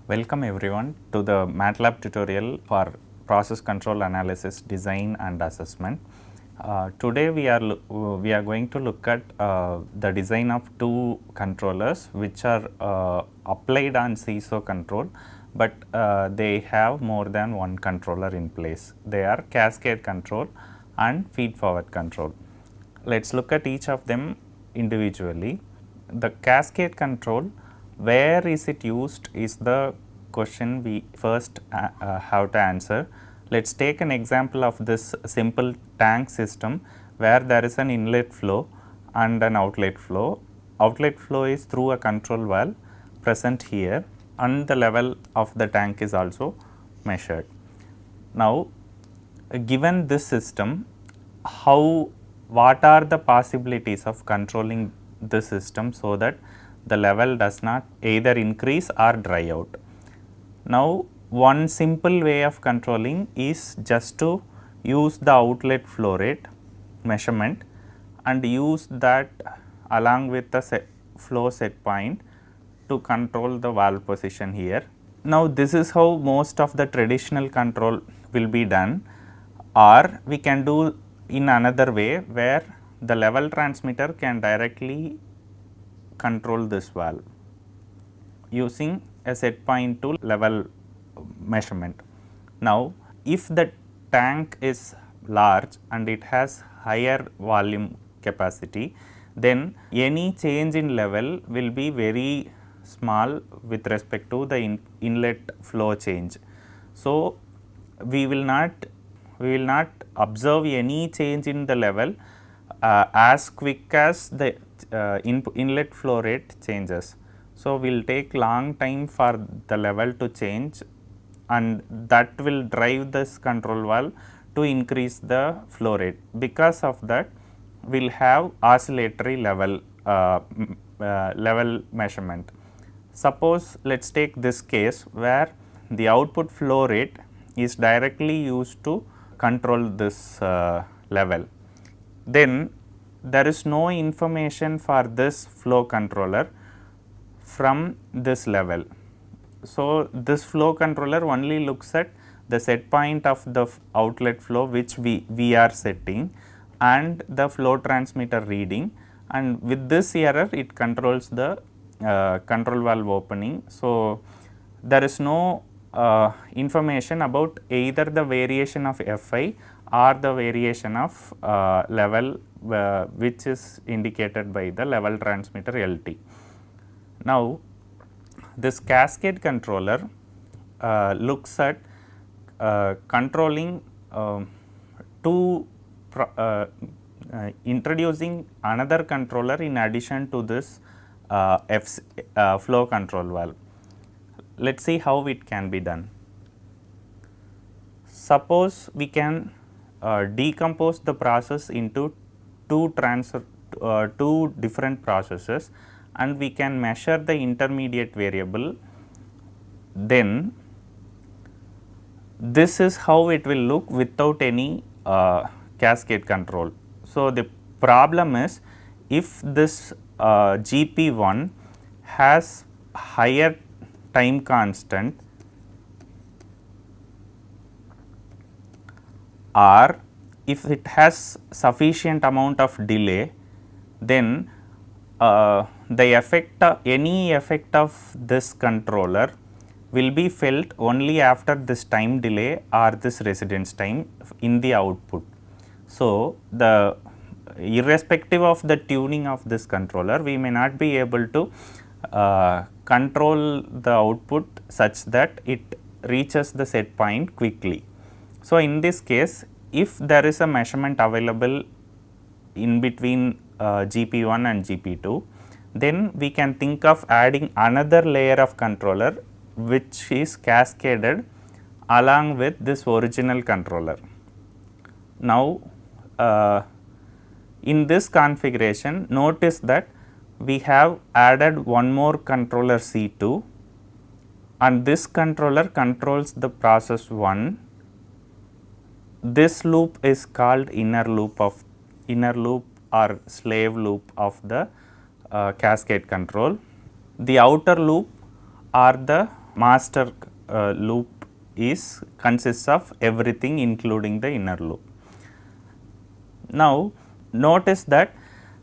Welcome everyone to the MATLAB tutorial for process control analysis design and assessment. Today we are going to look at the design of two controllers which are applied on CISO control, but they have more than one controller in place. They are cascade control and feed forward control. Let's look at each of them individually. The cascade control, where is it used, is the question we first have to answer. Let's take an example of this simple tank system where there is an inlet flow and an outlet flow. Outlet flow is through a control valve present here, and the level of the tank is also measured. Now, given this system, what are the possibilities of controlling the system so that the level does not either increase or dry out? Now, one simple way of controlling is just to use the outlet flow rate measurement and use that along with the flow set point to control the valve position here. Now, this is how most of the traditional control will be done, or we can do in another way where the level transmitter can directly control this valve using a set point to level measurement. Now, if the tank is large and it has higher volume capacity, then any change in level will be very small with respect to the inlet flow change. So, we will not observe any change in the level as quick as the inlet flow rate changes. So, we will take long time for the level to change, and that will drive this control valve to increase the flow rate. Because of that, we will have oscillatory level measurement. Suppose let us take this case where the output flow rate is directly used to control this level. Then there is no information for this flow controller from this level. So, this flow controller only looks at the set point of the outlet flow which we are setting and the flow transmitter reading, and with this error it controls the control valve opening. So, there is no information about either the variation of Fi or the variation of level which is indicated by the level transmitter LT. Now, this cascade controller looks at controlling introducing another controller in addition to this flow control valve. Let us see how it can be done. Suppose we can decompose the process into two different processes, and we can measure the intermediate variable. Then this is how it will look without any cascade control. So, the problem is if this GP1 has higher time constant or if it has sufficient amount of delay, then any effect of this controller will be felt only after this time delay or this residence time in the output. So, irrespective of the tuning of this controller, we may not be able to control the output such that it reaches the set point quickly. So, in this case, if there is a measurement available in between GP1 and GP2, then we can think of adding another layer of controller which is cascaded along with this original controller. Now, in this configuration, notice that we have added one more controller C2, and this controller controls the process 1. This loop is called inner loop or slave loop of the cascade control. The outer loop are the master loop is consists of everything including the inner loop. Now, notice that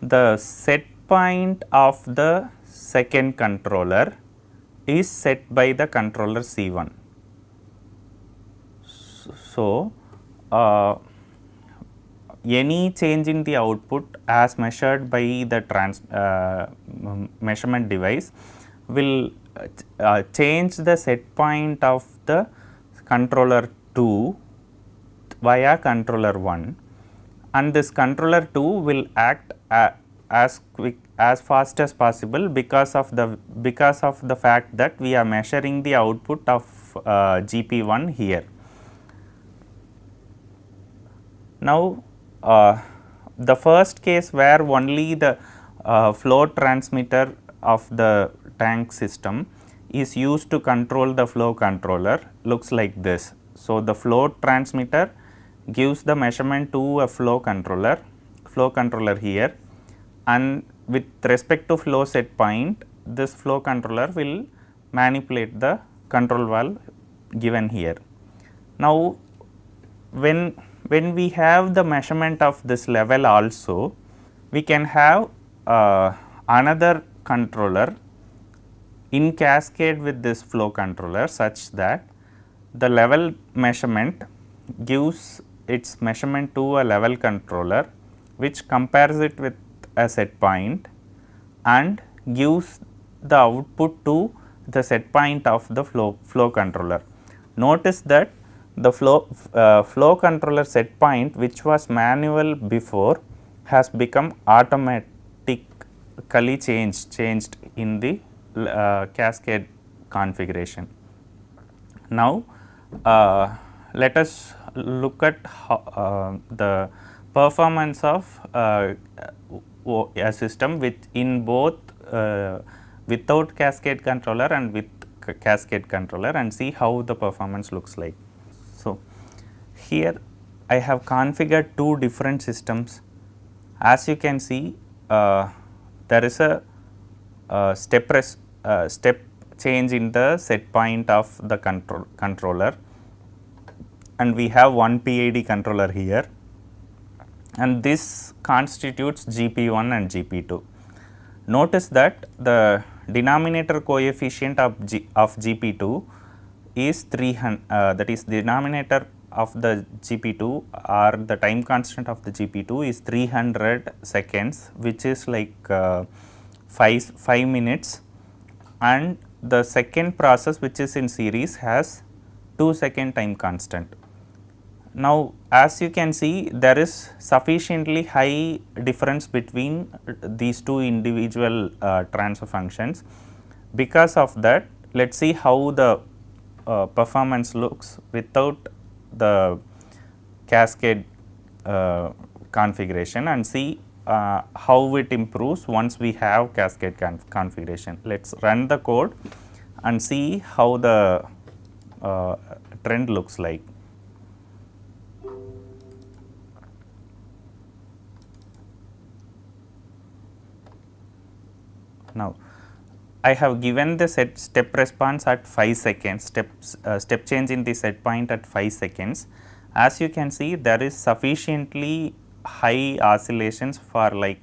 the set point of the second controller is set by the controller C1. So, any change in the output as measured by the measurement device will change the set point of the controller 2 via controller 1, and this controller 2 will act as fast as possible because of the fact that we are measuring the output of GP1 here. Now, the first case where only the flow transmitter of the tank system is used to control the flow controller looks like this. So, the flow transmitter gives the measurement to a flow controller here, and with respect to flow set point, this flow controller will manipulate the control valve given here. Now, when we have the measurement of this level also, we can have another controller in cascade with this flow controller such that the level measurement gives its measurement to a level controller, which compares it with a set point and gives the output to the set point of the flow controller. Notice that the flow controller set point, which was manual before, has become automatically changed in the cascade configuration. Now, let us look at the performance of a system with in both without cascade controller and with cascade controller, and see how the performance looks like. So, here I have configured two different systems. As you can see, there is a step change in the set point of the controller, and we have one PID controller here, and this constitutes GP1 and GP2. Notice that the denominator coefficient of GP2 is 300, that is, the denominator of the GP2 or the time constant of the GP2 is 300 seconds, which is like 5 minutes, and the second process, which is in series, has 2-second time constant. Now, as you can see, there is sufficiently high difference between these two individual transfer functions. Because of that, let us see how the performance looks without the cascade configuration, and see how it improves once we have cascade configuration. Let us run the code and see how the trend looks like. Now, I have given the step response at 5 seconds, step change in the set point at 5 seconds. As you can see, there is sufficiently high oscillations for like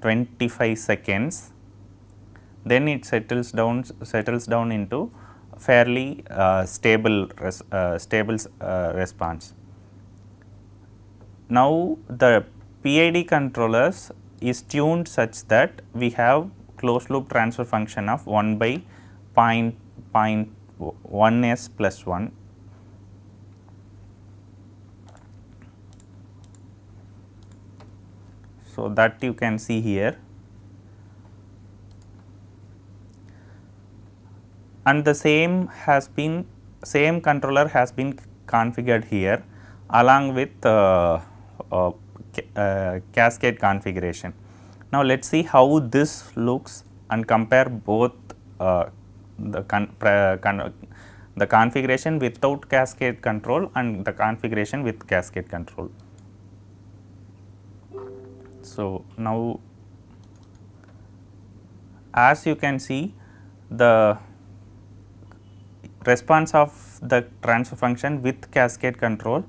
25 seconds, then it settles down into fairly stable response. Now, the PID controllers is tuned such that we have closed loop transfer function of 1 by 0.1s plus 1. So, that you can see here, and the same controller has been configured here along with cascade configuration. Now, let us see how this looks and compare both the configuration without cascade control and the configuration with cascade control. So, now as you can see, the response of the transfer function with cascade control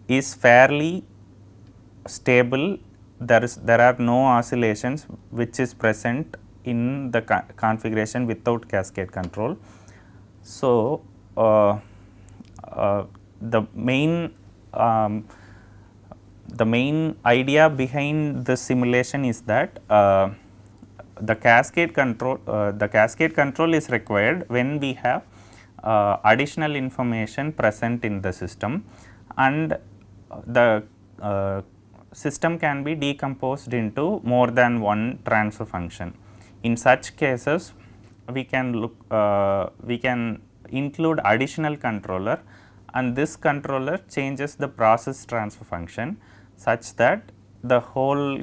is fairly stable. There are no oscillations which is present in the configuration without cascade control. So, the main idea behind this simulation is that the cascade control is required when we have additional information present in the system, and the system can be decomposed into more than one transfer function. In such cases, we can include additional controller, and this controller changes the process transfer function such that the whole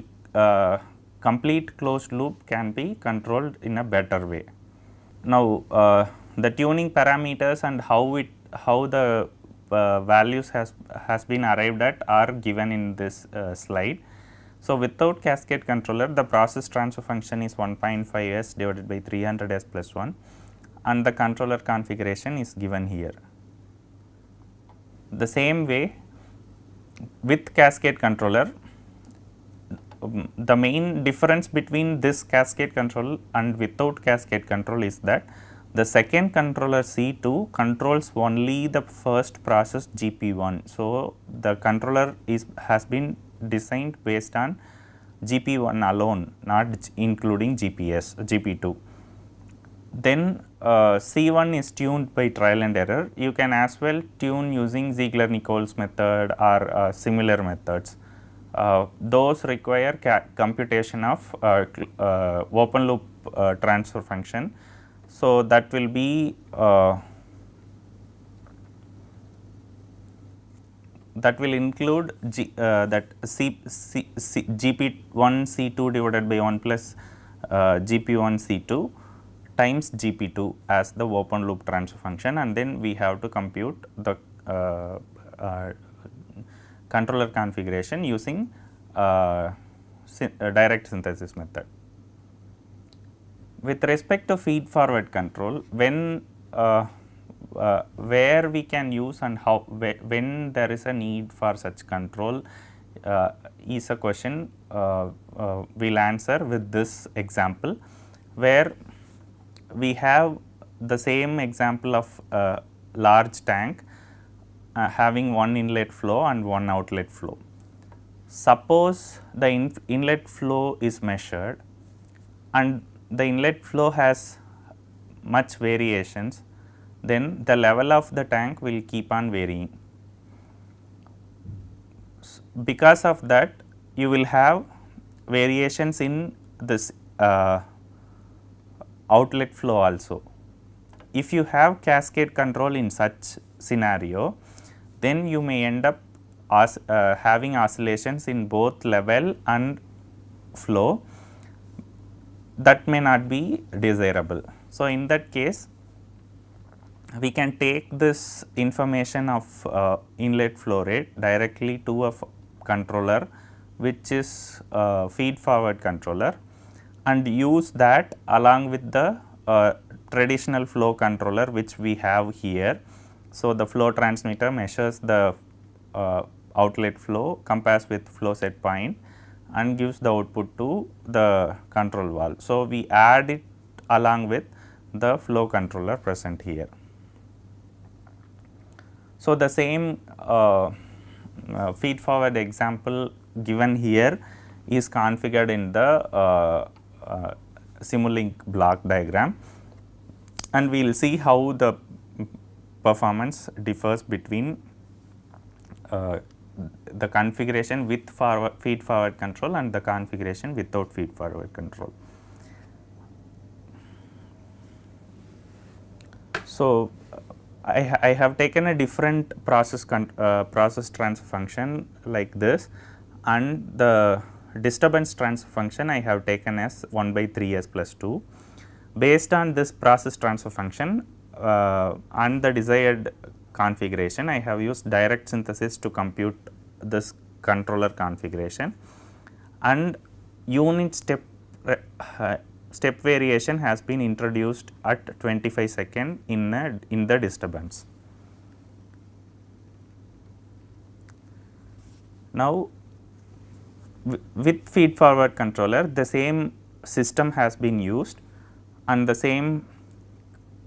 complete closed loop can be controlled in a better way. Now, the tuning parameters and how the values has been arrived at are given in this slide. So, without cascade controller, the process transfer function is 1.5s divided by 300s plus 1, and the controller configuration is given here. The same way with cascade controller, the main difference between this cascade control and without cascade control is that the second controller C2 controls only the first process GP1. So, the controller has been designed based on GP1 alone, not including GP2. Then C1 is tuned by trial and error. You can as well tune using Ziegler-Nichols method or similar methods. Those require computation of open loop transfer function. So, that will be that will include GP1 C2 divided by 1 plus GP1 C2 times GP2 as the open loop transfer function, and then we have to compute the controller configuration using direct synthesis method. With respect to feed forward control, when where we can use and how when there is a need for such control is a question we will answer with this example, where we have the same example of a large tank having one inlet flow and one outlet flow. Suppose the inlet flow is measured and the inlet flow has much variations, then the level of the tank will keep on varying. Because of that, you will have variations in this outlet flow also. If you have cascade control in such scenario, then you may end up having oscillations in both level and flow. That may not be desirable. So, in that case, we can take this information of inlet flow rate directly to a controller which is feed forward controller, and use that along with the traditional flow controller which we have here. So, the flow transmitter measures the outlet flow, compares with flow set point and gives the output to the control valve. So, we add it along with the flow controller present here. So, the same feed forward example given here is configured in the Simulink block diagram, and we will see how the performance differs between the configuration with feed forward control and the configuration without feed forward control. So, I have taken a different process transfer function like this, and the disturbance transfer function I have taken as 1 by 3s plus 2. Based on this process transfer function and the desired configuration, I have used direct synthesis to compute this controller configuration, and unit step step variation has been introduced at 25 second in the disturbance. Now, with feed forward controller, the same system has been used and the same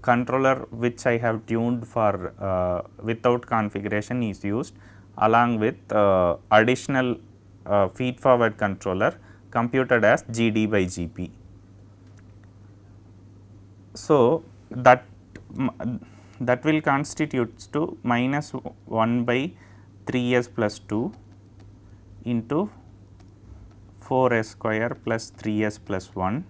controller which I have tuned for without configuration is used, along with additional feed forward controller computed as GD by GP. So, that will constitutes to minus 1 by 3s plus 2 into 4s square plus 3s plus 1.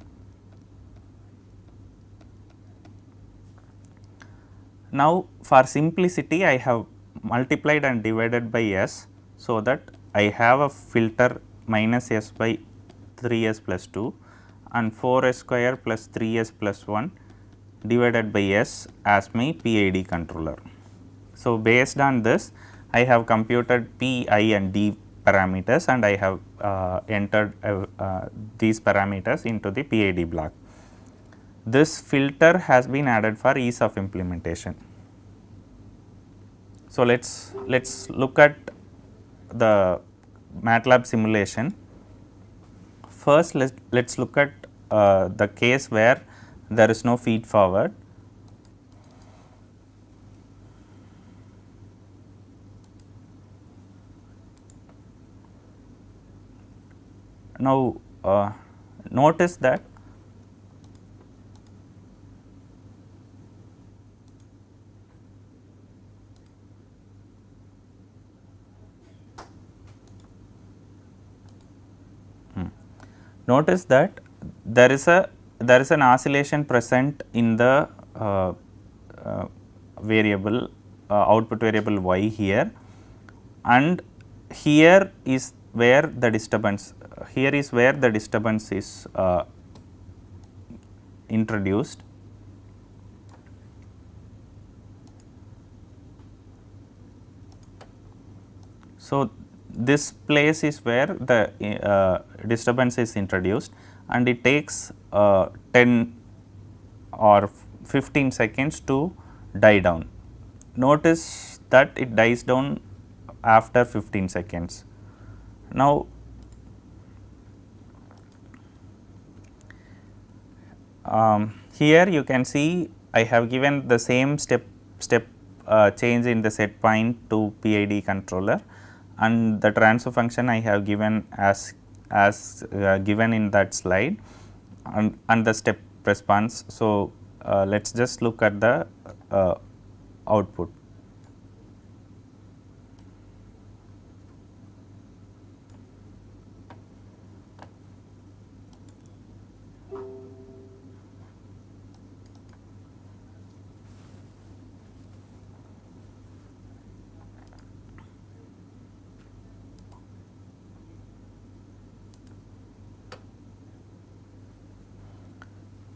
Now, for simplicity, I have multiplied and divided by s, so that I have a filter minus s by 3s plus 2 and 4s square plus 3s plus 1 divided by s as my PID controller. So, based on this, I have computed P, I and D parameters and I have entered these parameters into the PID block. This filter has been added for ease of implementation. So, let's look at the MATLAB simulation. First, let's look at the case where there is no feed forward. Now, notice that there is an oscillation present in the variable output variable y here, and here is where the disturbance is introduced. So, this place is where the disturbance is introduced and it takes 10 or 15 seconds to die down. Notice that it dies down after 15 seconds. Now, here you can see I have given the same step change in the set point to PID controller, and the transfer function I have given as given in that slide, and the step response. So, let us just look at the output.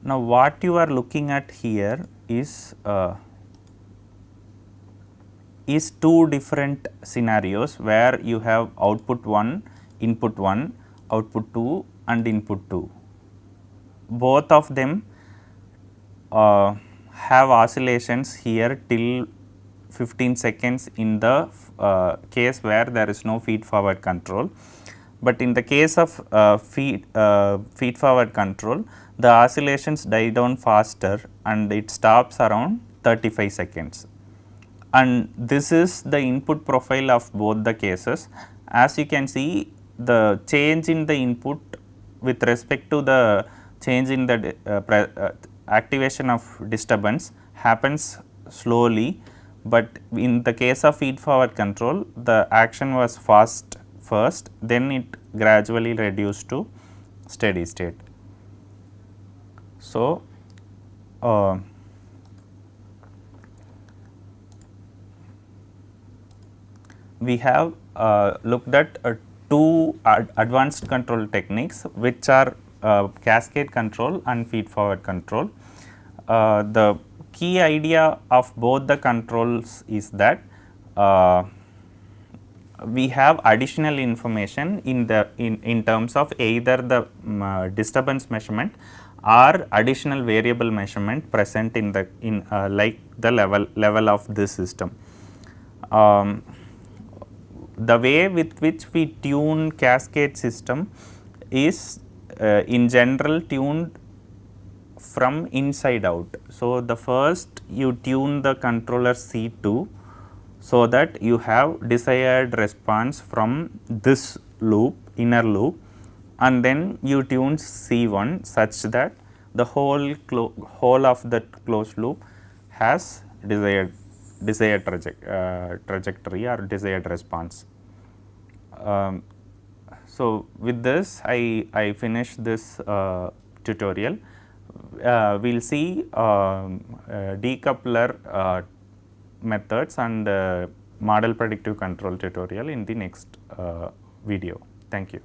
Now, what you are looking at here is two different scenarios where you have output 1, input 1, output 2 and input 2. Both of them have oscillations here till 15 seconds in the case where there is no feed forward control. But in the case of feed forward control, the oscillations die down faster and it stops around 35 seconds. And this is the input profile of both the cases. As you can see, the change in the input with respect to the change in the activation of disturbance happens slowly, but in the case of feed forward control, the action was fast first, then it gradually reduced to steady state. So, we have looked at two advanced control techniques, which are cascade control and feed forward control. The key idea of both the controls is that we have additional information in terms of either the disturbance measurement or additional variable measurement present in the like the level of this system. The way with which we tune cascade system is in general tuned from inside out. So, the first you tune the controller C2 so that you have desired response from this loop, inner loop, and then you tune C1 such that the whole of the closed loop has desired trajectory or desired response. So, with this I finish this tutorial. We will see decoupler methods and model predictive control tutorial in the next video. Thank you.